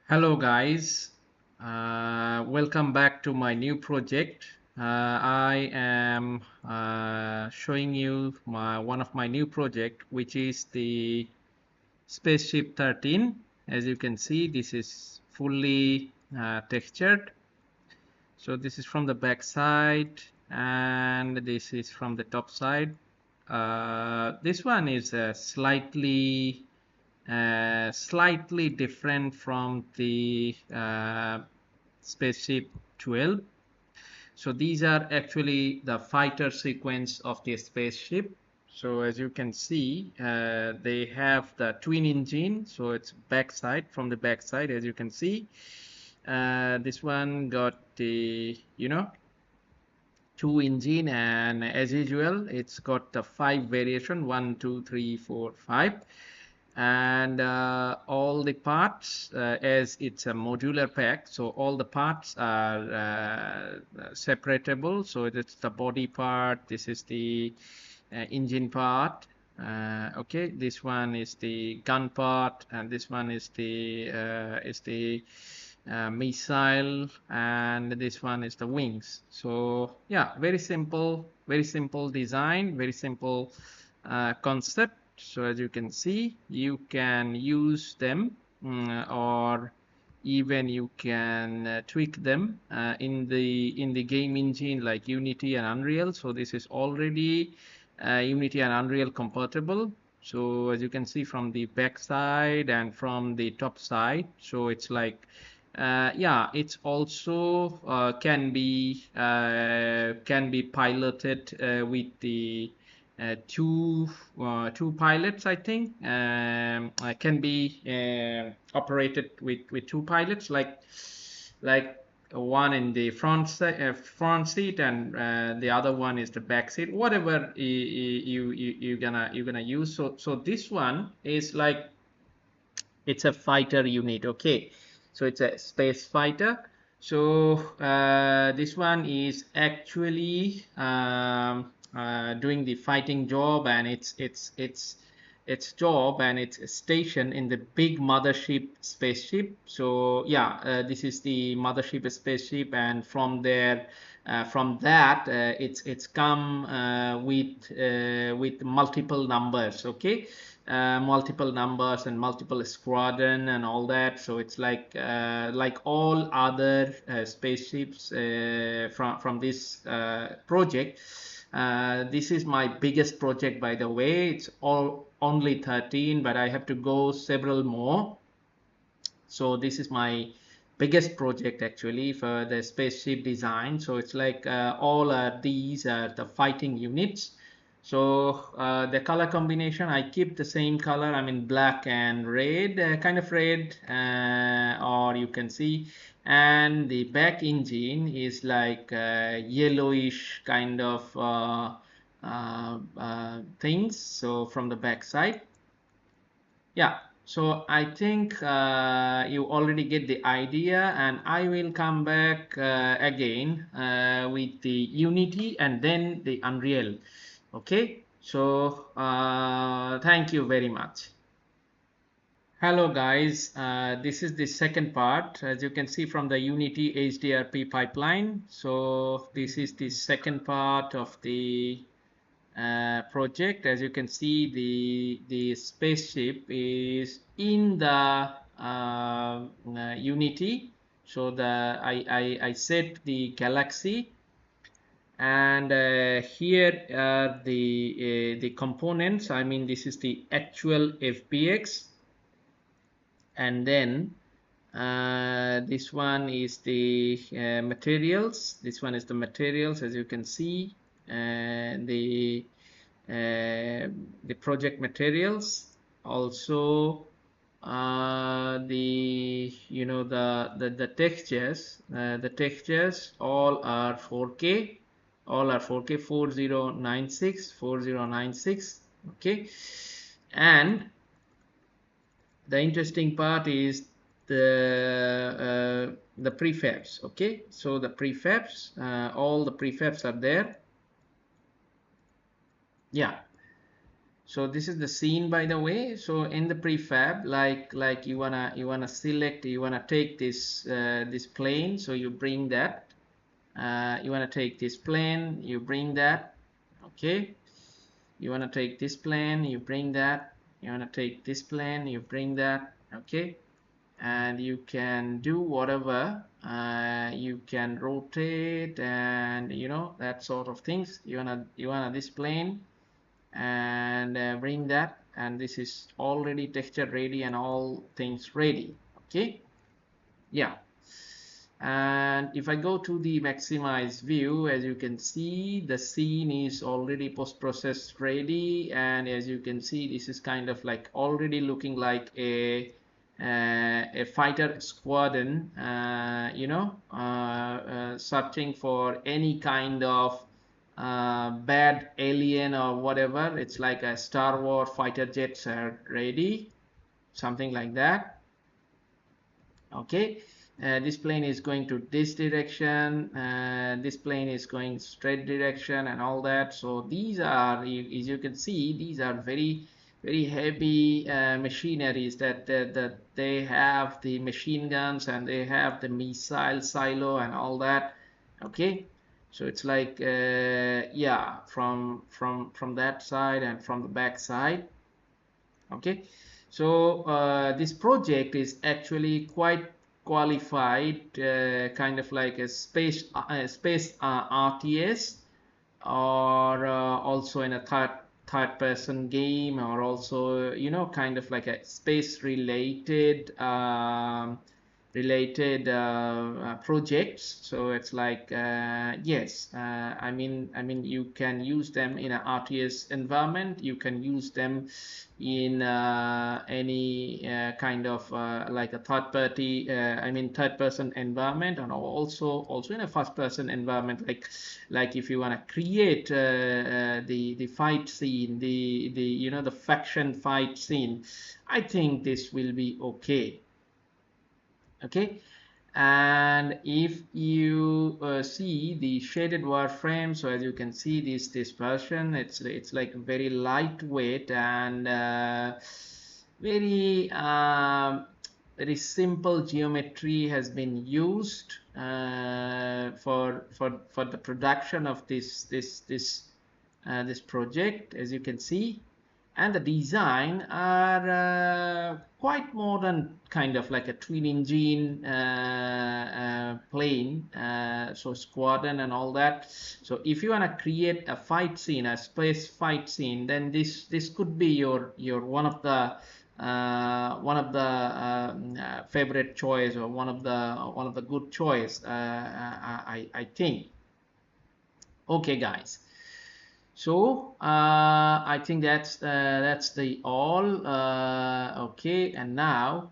Hello guys, welcome back to my new project. I am showing you one of my new project, which is the Spaceship 13. As you can see, this is fully textured. So this is from the back side and this is from the top side. This one is slightly different from the Spaceship 12. So these are actually the fighter sequence of the spaceship. So as you can see, they have the twin engine. So it's backside, from the backside, as you can see. This one got the, two engine, and as usual, it's got the 5 variation, 1, 2, 3, 4, 5. And all the parts, as it's a modular pack, so all the parts are separatable. So it's the body part, this is the engine part, okay, this one is the gun part, and this one is the missile, and this one is the wings. So yeah, very simple design, very simple concept. So as you can see, you can use them, or even you can tweak them in the game engine like Unity and Unreal. So this is already Unity and Unreal compatible. So as you can see from the back side and from the top side, so it's like yeah, it's also can be piloted with the two pilots, I think. Can be operated with two pilots, like one in the front seat, and the other one is the back seat, whatever you're gonna use. So this one is like, it's a fighter unit, okay, so it's a space fighter. So this one is actually doing the fighting job, and its job and its station in the big mothership spaceship. So yeah, this is the mothership spaceship, and from there, from that, it's come with multiple numbers, okay, multiple numbers and multiple squadron and all that. So it's like all other spaceships from this project. This is my biggest project, by the way. It's only 13, but I have to go several more. So this is my biggest project actually for the spaceship design. So it's like all these are the fighting units. So the color combination, I keep the same color, I mean black and red, kind of red, or you can see. And the back engine is like yellowish kind of things. So from the back side, yeah. So I think you already get the idea, and I will come back again with the Unity and then the Unreal. Okay, so thank you very much. Hello guys, this is the second part. As you can see from the Unity HDRP pipeline. So this is the second part of the project. As you can see, the spaceship is in the Unity. So I set the galaxy, and here are the components. I mean, this is the actual FBX, and then this one is the materials. This one is the materials, as you can see, and the project materials. Also the the textures, the textures all are 4K, 4096, okay. And the interesting part is the prefabs, okay. So the prefabs, all the prefabs are there, yeah. So this is the scene, by the way. So in the prefab, like you wanna select, you wanna take this this plane, so you bring that. You wanna take this plane, you bring that. Okay. You wanna take this plane, you bring that. You wanna take this plane, you bring that. Okay. And you can do whatever. You can rotate and that sort of things. You wanna this plane and bring that, and this is already texture ready and all things ready. Okay, yeah. And if I go to the maximize view, as you can see, the scene is already post-processed ready, and as you can see, this is kind of like already looking like a fighter squadron, searching for any kind of bad alien or whatever. It's like a Star Wars fighter jets are ready, something like that. Okay. This plane is going to this direction, this plane is going straight direction and all that. So these are, as you can see, these are very heavy machineries that they have the machine guns and they have the missile silo and all that. Okay, so it's like yeah, from that side and from the back side. Okay, so this project is actually quite qualified, kind of like a space RTS, or also in a third person game, or also kind of like a space related projects. So it's like yes, I mean you can use them in an RTS environment, you can use them in any kind of like a third person environment, and also in a first person environment, like if you want to create the fight scene, the faction fight scene, I think this will be okay. Okay, and if you see the shaded wireframe, so as you can see, this version, it's like very lightweight and very simple geometry has been used for the production of this project, as you can see. And the design are quite modern, kind of like a twin engine plane, so squadron and all that. So if you want to create a fight scene, a space fight scene, then this could be your one of the favorite choice, or one of the good choice, I think. Okay, guys. So I think that's the all. Okay, and now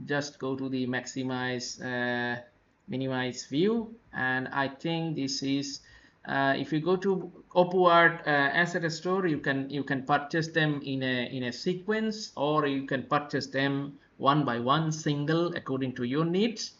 just go to the maximize minimize view, and I think this is if you go to OpenArt asset store, you can purchase them in a sequence, or you can purchase them one by one, single, according to your needs.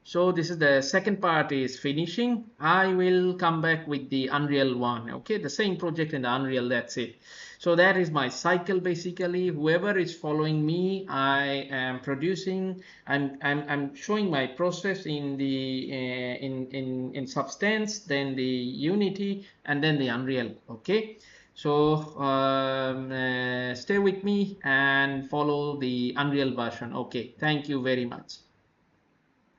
So this is the second part is finishing. I will come back with the Unreal one. Okay, the same project in the Unreal, that's it. So that is my cycle basically. Whoever is following me, I am producing, I'm showing my process in the in Substance, then the Unity, and then the Unreal. Okay, so stay with me and follow the Unreal version. Okay, thank you very much.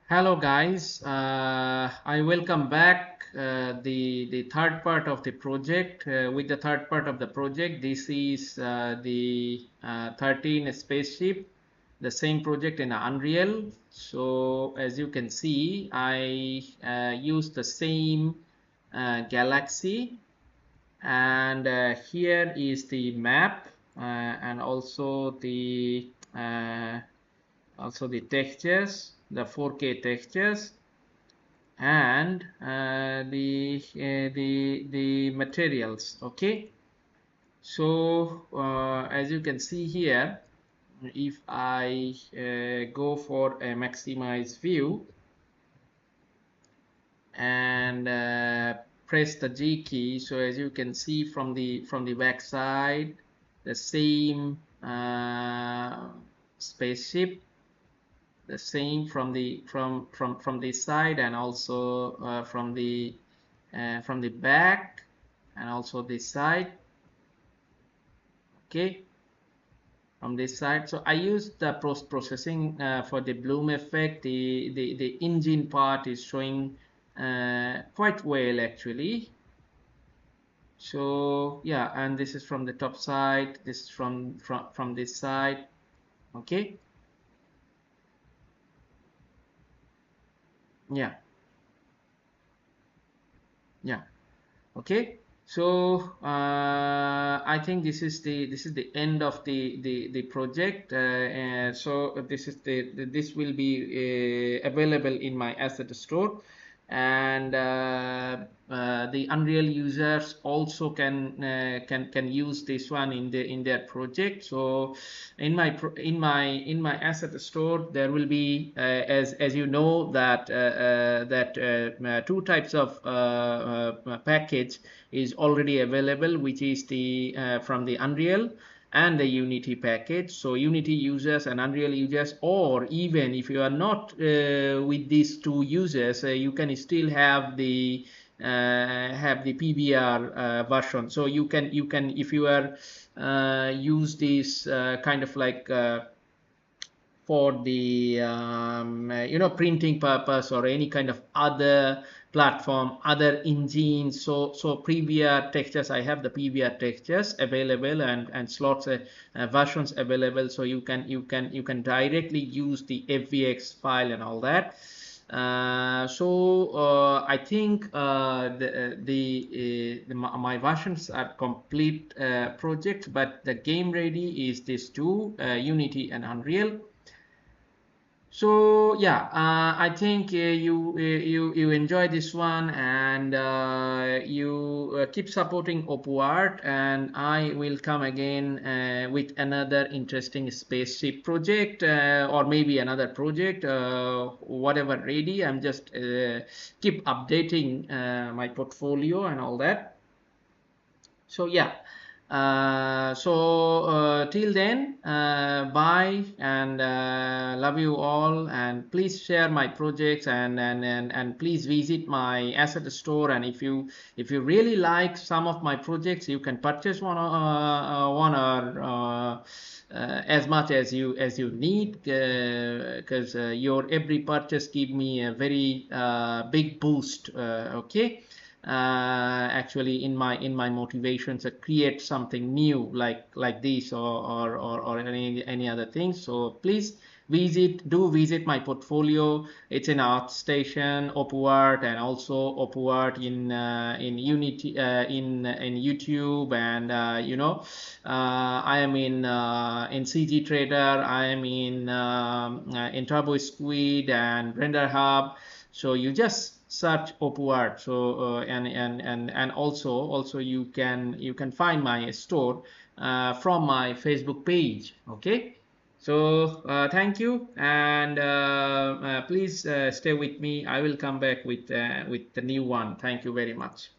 Hello guys, I welcome back the third part of the project. With the third part of the project, this is the 13 spaceship, the same project in Unreal. So as you can see, I use the same galaxy, and here is the map, and also the textures, the 4K textures, and the materials. Okay, so as you can see here, if I go for a maximize view and press the G key, so as you can see from the back side, the same spaceship, the same from the from this side, and also from the back, and also this side. Okay, from this side. So I use the post processing for the bloom effect. The engine part is showing quite well actually. So yeah, and this is from the top side, this is from this side. Okay, yeah, yeah. Okay, so I think this is the end of the project, and so this is this will be available in my asset store, and the Unreal users also can use this one in their project. So in my asset store there will be as you know that two types of package is already available, which is the from the Unreal and the Unity package. So Unity users and Unreal users, or even if you are not with these two users, you can still have the PBR version. So you can if you are use this kind of like for the printing purpose or any kind of other platform, other engines. So PBR textures, I have the PBR textures available, and slots versions available, so you can directly use the FVX file and all that. I think my versions are complete projects, but the game ready is this two, Unity and Unreal. So yeah, I think you enjoy this one, and you keep supporting OpuArt, and I will come again with another interesting spaceship project, or maybe another project, whatever ready. I'm just keep updating my portfolio and all that. So yeah, till then, bye, and love you all, and please share my projects, and please visit my asset store. And if you really like some of my projects, you can purchase one or as much as you need, because your every purchase give me a very big boost. Okay, actually in my motivation to create something new like this, or any other things. So please visit my portfolio. It's in ArtStation, OpuArt, and also OpuArt in Unity, in YouTube, and I am in CG Trader, I am in Turbo Squid and Render Hub. So you just search OpuArt. So and also you can find my store from my Facebook page. Okay, so thank you, and please stay with me. I will come back with the new one. Thank you very much.